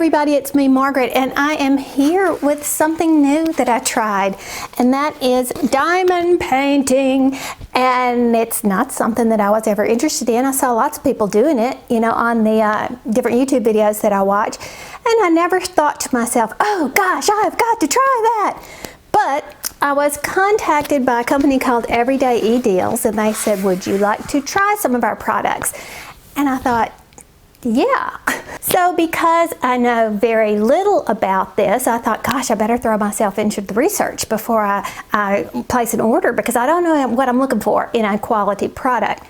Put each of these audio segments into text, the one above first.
everybody, it's me, Margaret, and I am here with something new that I tried, and that is diamond painting. And it's not something that I was ever interested in. I saw lots of people doing it, you know, on the different YouTube videos that I watch, and I never thought to myself, oh gosh, I've got to try that. But I was contacted by a company called Everyday eDeals, and they said, would you like to try some of our products? And I thought, yeah. So because I know very little about this, I thought, gosh, I better throw myself into the research before I place an order, because I don't know what I'm looking for in a quality product.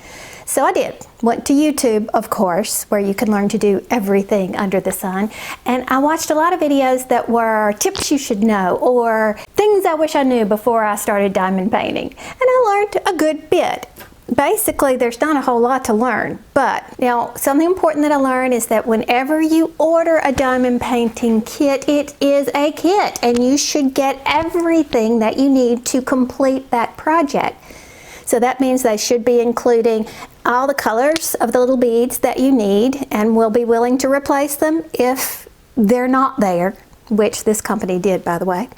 So I did. Went to YouTube, of course, where you can learn to do everything under the sun. And I watched a lot of videos that were tips you should know, or things I wish I knew before I started diamond painting. And I learned a good bit. Basically, there's not a whole lot to learn, but now something important that I learned is that whenever you order a diamond painting kit, it is a kit, and you should get everything that you need to complete that project. So that means they should be including all the colors of the little beads that you need, and will be willing to replace them if they're not there, which this company did, by the way.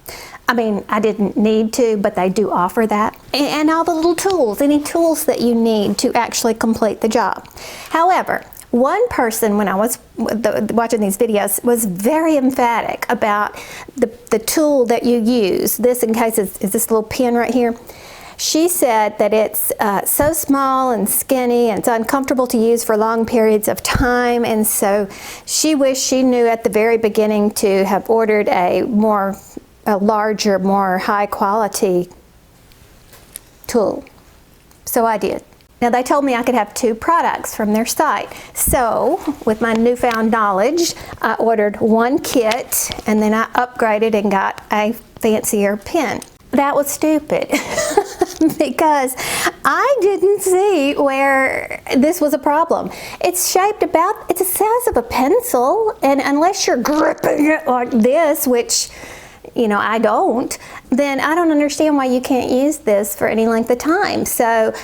I mean, I didn't need to, but they do offer that. And all the little tools, any tools that you need to actually complete the job. However, one person, when I was watching these videos, was very emphatic about the tool that you use. This, in case, is this little pin right here. She said that it's so small and skinny, and it's uncomfortable to use for long periods of time, and so she wished she knew at the very beginning to have ordered a larger, more high quality tool. So I did. Now they told me I could have 2 products from their site. So with my newfound knowledge, I ordered 1 kit, and then I upgraded and got a fancier pen. That was stupid because I didn't see where this was a problem. It's shaped it's the size of a pencil, and unless you're gripping it like this, which, you know, I don't, then I don't understand why you can't use this for any length of time. So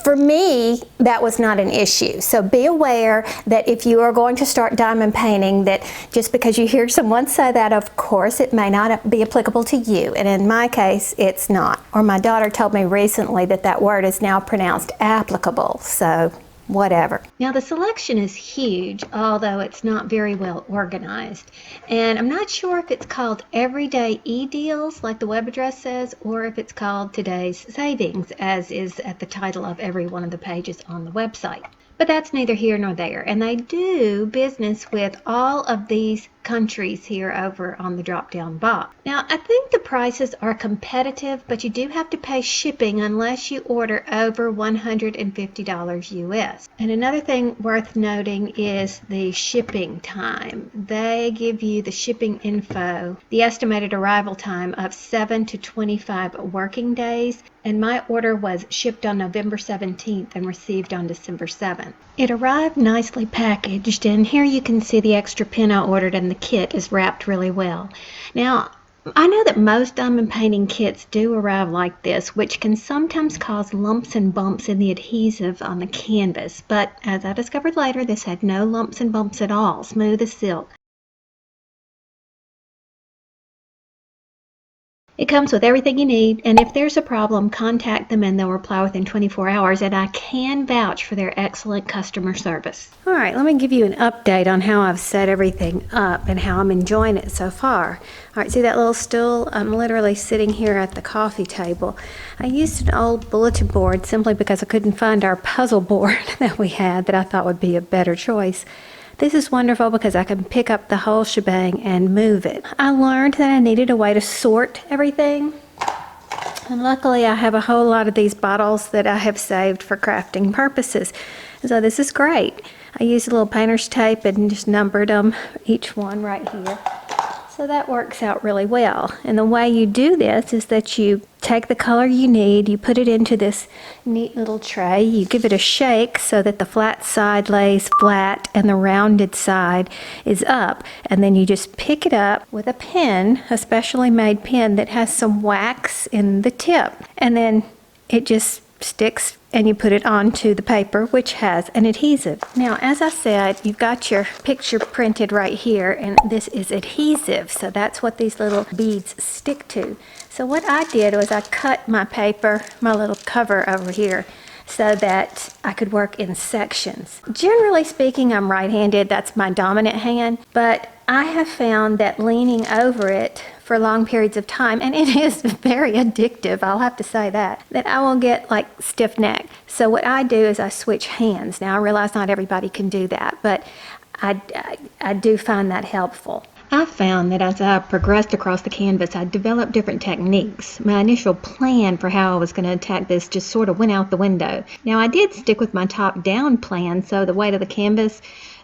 for me, that was not an issue. So be aware that if you are going to start diamond painting, that just because you hear someone say that, of course, it may not be applicable to you. And in my case, it's not. Or my daughter told me recently that that word is now pronounced applicable. So whatever. Now the selection is huge, although it's not very well organized. And I'm not sure if it's called Everyday eDeals, like the web address says, or if it's called Today's Savings, as is at the title of every one of the pages on the website. But that's neither here nor there. And they do business with all of these countries here over on the drop-down box. Now, I think the prices are competitive, but you do have to pay shipping unless you order over $150 US. And another thing worth noting is the shipping time. They give you the shipping info, the estimated arrival time of 7 to 25 working days, and my order was shipped on November 17th and received on December 7th. It arrived nicely packaged, and here you can see the extra pin I ordered, and the kit is wrapped really well. Now, I know that most diamond painting kits do arrive like this, which can sometimes cause lumps and bumps in the adhesive on the canvas, but as I discovered later, this had no lumps and bumps at all, smooth as silk. It comes with everything you need, and if there's a problem, contact them and they'll reply within 24 hours, and I can vouch for their excellent customer service. All right, let me give you an update on how I've set everything up and how I'm enjoying it so far. All right, see that little stool? I'm literally sitting here at the coffee table. I used an old bulletin board simply because I couldn't find our puzzle board that we had that I thought would be a better choice. This is wonderful because I can pick up the whole shebang and move it. I learned that I needed a way to sort everything. And luckily I have a whole lot of these bottles that I have saved for crafting purposes. So this is great. I used a little painter's tape and just numbered them, each one right here. So that works out really well. And the way you do this is that you take the color you need, you put it into this neat little tray, you give it a shake so that the flat side lays flat and the rounded side is up, and then you just pick it up with a pen, a specially made pen that has some wax in the tip, and then it just sticks and you put it onto the paper, which has an adhesive. Now, as I said, you've got your picture printed right here, and this is adhesive, so that's what these little beads stick to. So what I did was I cut my paper, my little cover over here, so that I could work in sections. Generally speaking, I'm right-handed, that's my dominant hand, but I have found that leaning over it for long periods of time, and it is very addictive, I'll have to say that I will get like stiff neck. So what I do is I switch hands. Now I realize not everybody can do that, but I do find that helpful. I found that as I progressed across the canvas, I developed different techniques. My initial plan for how I was going to attack this just sort of went out the window. Now, I did stick with my top-down plan, so the weight of the canvas,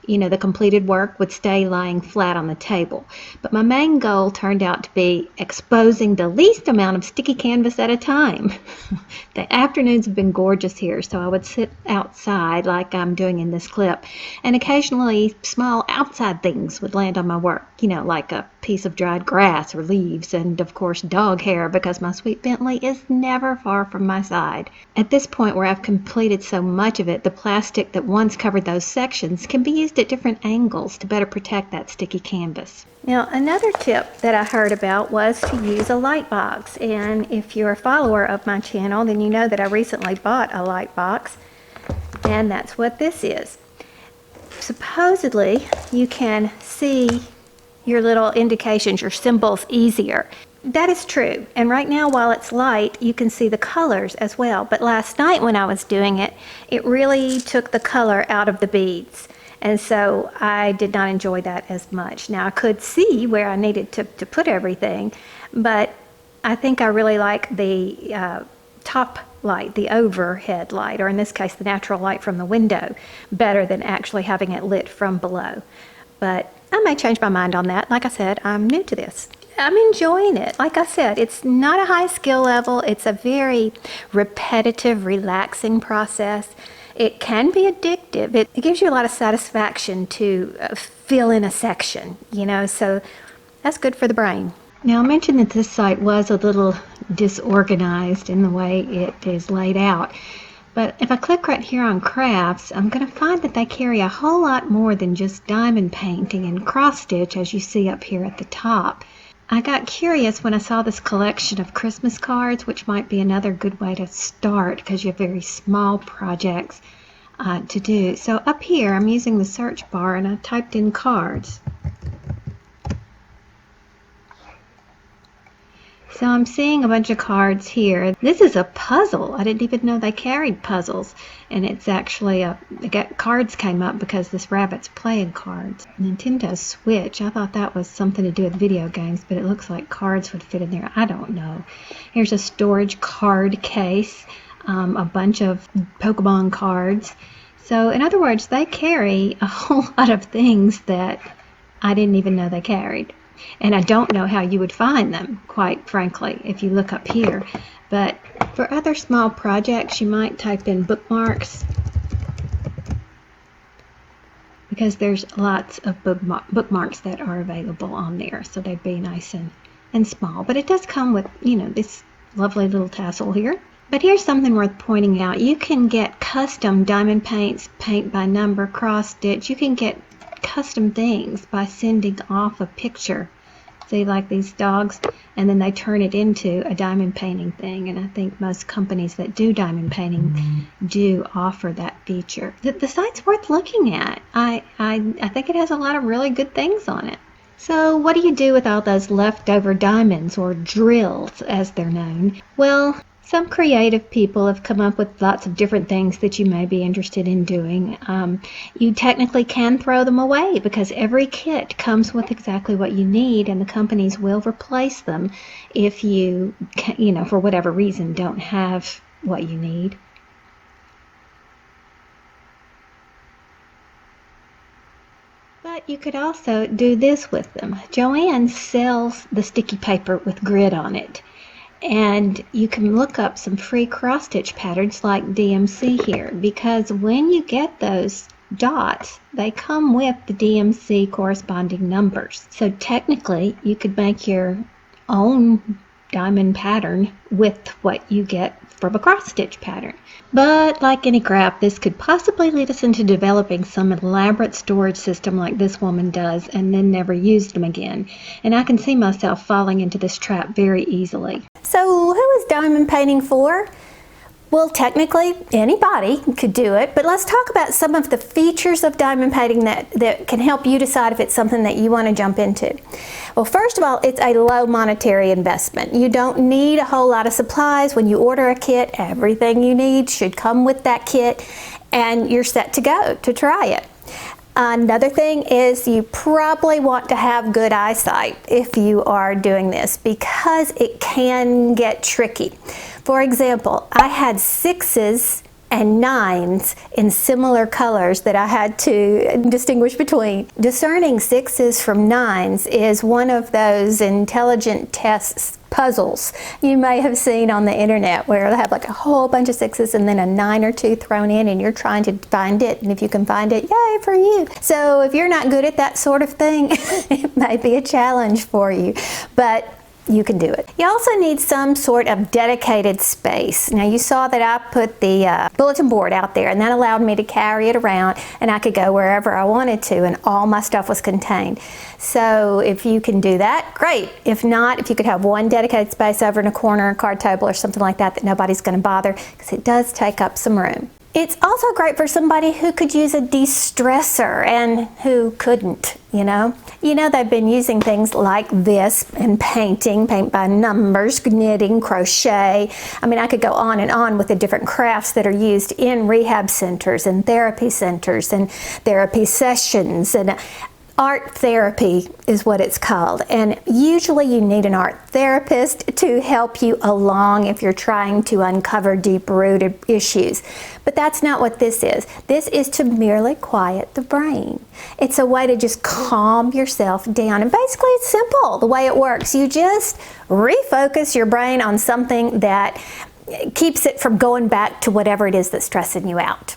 the completed work would stay lying flat on the table. But my main goal turned out to be exposing the least amount of sticky canvas at a time. The afternoons have been gorgeous here, so I would sit outside like I'm doing in this clip, and occasionally small outside things would land on my work, like a piece of dried grass or leaves, and of course dog hair, because my sweet Bentley is never far from my side. At this point where I've completed so much of it, the plastic that once covered those sections can be used at different angles to better protect that sticky canvas. Now, another tip that I heard about was to use a light box, and if you're a follower of my channel, then you know that I recently bought a light box, and that's what this is. Supposedly, you can see your little indications, your symbols, easier. That is true, and right now while it's light you can see the colors as well, but last night when I was doing it, it really took the color out of the beads, and so I did not enjoy that as much. Now I could see where I needed to put everything, but I think I really like the top light, the overhead light, or in this case the natural light from the window, better than actually having it lit from below. But I may change my mind on that. Like I said, I'm new to this. I'm enjoying it. Like I said, it's not a high skill level. It's a very repetitive, relaxing process. It can be addictive. It gives you a lot of satisfaction to fill in a section, so that's good for the brain. Now, I mentioned that this site was a little disorganized in the way it is laid out. But if I click right here on crafts, I'm going to find that they carry a whole lot more than just diamond painting and cross stitch, as you see up here at the top. I got curious when I saw this collection of Christmas cards, which might be another good way to start because you have very small projects to do. So up here, I'm using the search bar and I typed in cards. So I'm seeing a bunch of cards here. This is a puzzle. I didn't even know they carried puzzles. And it's actually cards came up because this rabbit's playing cards. Nintendo Switch. I thought that was something to do with video games, but it looks like cards would fit in there. I don't know. Here's a storage card case. A bunch of Pokemon cards. So in other words, they carry a whole lot of things that I didn't even know they carried. And I don't know how you would find them, quite frankly, if you look up here. But for other small projects, you might type in bookmarks, because there's lots of bookmarks that are available on there. So they'd be nice and small. But it does come with, this lovely little tassel here. But here's something worth pointing out. You can get custom diamond paints, paint by number, cross stitch. You can get custom things by sending off a picture, say like these dogs, and then they turn it into a diamond painting thing. And I think most companies that do diamond painting do offer that feature. The site's worth looking at. I think it has a lot of really good things on it. So what do you do with all those leftover diamonds, or drills as they're known? Well, some creative people have come up with lots of different things that you may be interested in doing. You technically can throw them away because every kit comes with exactly what you need, and the companies will replace them if you, for whatever reason, don't have what you need. But you could also do this with them. Joanne sells the sticky paper with grid on it. And you can look up some free cross-stitch patterns like DMC here, because when you get those dots, they come with the DMC corresponding numbers. So technically, you could make your own diamond pattern with what you get from a cross stitch pattern. But like any craft, this could possibly lead us into developing some elaborate storage system like this woman does and then never use them again. And I can see myself falling into this trap very easily. So who is diamond painting for? Well, technically, anybody could do it, but let's talk about some of the features of diamond painting that can help you decide if it's something that you want to jump into. Well, first of all, it's a low monetary investment. You don't need a whole lot of supplies. When you order a kit, everything you need should come with that kit, and you're set to go to try it. Another thing is you probably want to have good eyesight if you are doing this, because it can get tricky. For example, I had 6s and 9s in similar colors that I had to distinguish between. Discerning 6s from 9s is one of those intelligent tests puzzles you may have seen on the internet, where they have like a whole bunch of 6s and then a 9 or 2 thrown in, and you're trying to find it, and if you can find it, yay for you. So if you're not good at that sort of thing, it may be a challenge for you, but you can do it. You also need some sort of dedicated space. Now, you saw that I put the bulletin board out there, and that allowed me to carry it around, and I could go wherever I wanted to, and all my stuff was contained. So if you can do that, great. If not, if you could have one dedicated space over in a corner, a card table or something like that nobody's going to bother, because it does take up some room. It's also great for somebody who could use a de-stressor and who couldn't, you know. They've been using things like this in painting, paint by numbers, knitting, crochet. I mean, I could go on and on with the different crafts that are used in rehab centers and therapy sessions, and art therapy is what it's called, and usually you need an art therapist to help you along if you're trying to uncover deep-rooted issues. But that's not what this is. This is to merely quiet the brain. It's a way to just calm yourself down, and basically it's simple the way it works. You just refocus your brain on something that keeps it from going back to whatever it is that's stressing you out.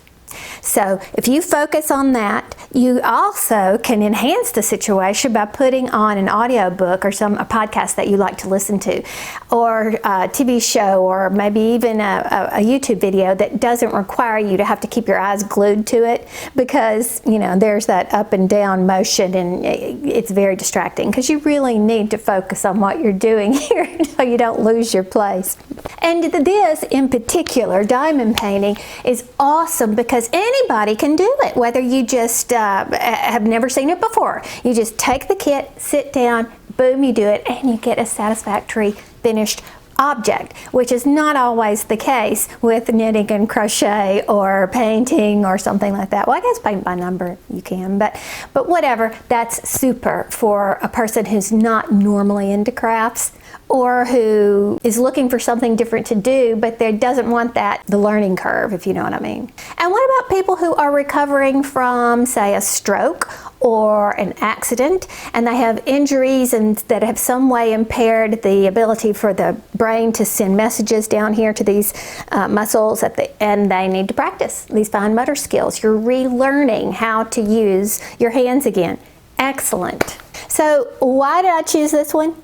So if you focus on that, you also can enhance the situation by putting on an audio book or a podcast that you like to listen to, or a TV show, or maybe even a YouTube video that doesn't require you to have to keep your eyes glued to it, because there's that up and down motion, and it's very distracting, because you really need to focus on what you're doing here so you don't lose your place. And this in particular, diamond painting, is awesome because anybody can do it, whether you just have never seen it before. You just take the kit, sit down, boom, you do it, and you get a satisfactory finished object, which is not always the case with knitting and crochet or painting or something like that. Well, I guess paint by number you can, but whatever, that's super for a person who's not normally into crafts, or who is looking for something different to do, but they doesn't want the learning curve, if you know what I mean. And what about people who are recovering from, say, a stroke or an accident, and they have injuries and that have some way impaired the ability for the brain to send messages down here to these muscles, and they need to practice these fine motor skills. You're relearning how to use your hands again. Excellent. So why did I choose this one?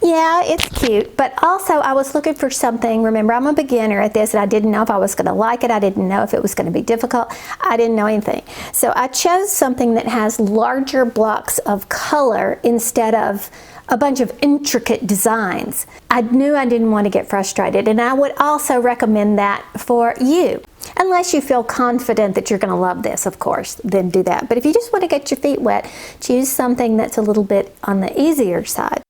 Yeah, it's cute, but also I was looking for something. Remember, I'm a beginner at this, and I didn't know if I was going to like it. I didn't know if it was going to be difficult. I didn't know anything. So I chose something that has larger blocks of color instead of a bunch of intricate designs. I knew I didn't want to get frustrated, and I would also recommend that for you. Unless you feel confident that you're going to love this, of course, then do that. But if you just want to get your feet wet, choose something that's a little bit on the easier side.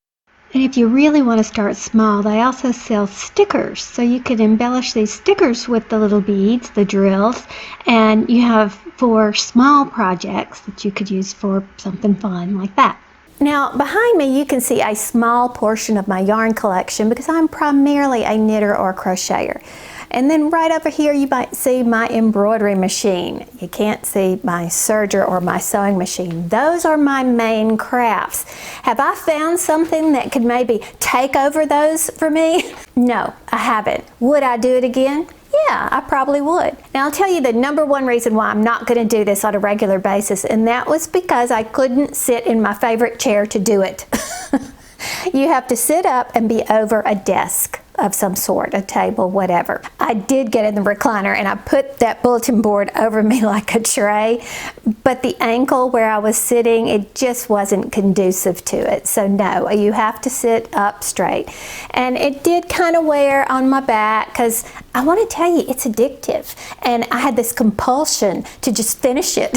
And if you really want to start small, they also sell stickers. So you can embellish these stickers with the little beads, the drills, and you have 4 small projects that you could use for something fun like that. Now, behind me, you can see a small portion of my yarn collection, because I'm primarily a knitter or crocheter. And then right over here, you might see my embroidery machine. You can't see my serger or my sewing machine. Those are my main crafts. Have I found something that could maybe take over those for me? No, I haven't. Would I do it again? Yeah, I probably would. Now, I'll tell you the #1 reason why I'm not going to do this on a regular basis, and that was because I couldn't sit in my favorite chair to do it. You have to sit up and be over a desk of some sort, a table, whatever. I did get in the recliner and I put that bulletin board over me like a tray, but the ankle where I was sitting, it just wasn't conducive to it. So no, you have to sit up straight. And it did kind of wear on my back because I want to tell you, it's addictive. And I had this compulsion to just finish it,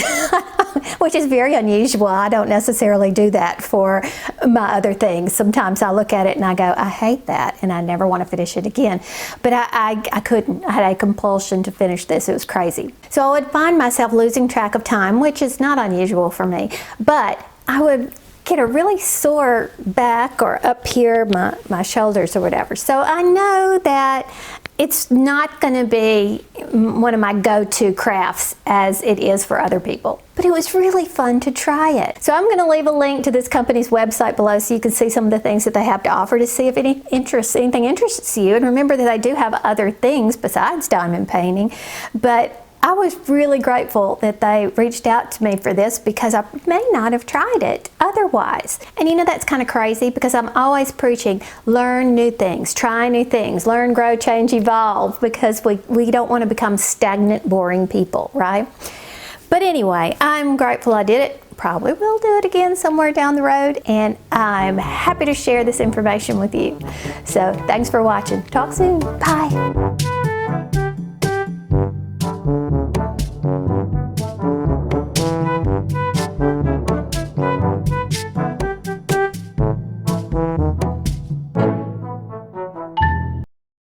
which is very unusual. I don't necessarily do that for my other things. Sometimes I look at it and I go, I hate that, and I never want to finish it again. But I couldn't. I had a compulsion to finish this. It was crazy. So I would find myself losing track of time, which is not unusual for me. But I would get a really sore back or up here, my shoulders or whatever. So I know that it's not going to be one of my go-to crafts as it is for other people. But it was really fun to try it. So I'm going to leave a link to this company's website below so you can see some of the things that they have to offer to see if anything interests you. And remember that I do have other things besides diamond painting. But I was really grateful that they reached out to me for this because I may not have tried it otherwise. And you know, that's kind of crazy because I'm always preaching, learn new things, try new things, learn, grow, change, evolve, because we don't want to become stagnant, boring people, right? But anyway, I'm grateful I did it. Probably will do it again somewhere down the road, and I'm happy to share this information with you. So thanks for watching. Talk soon. Bye.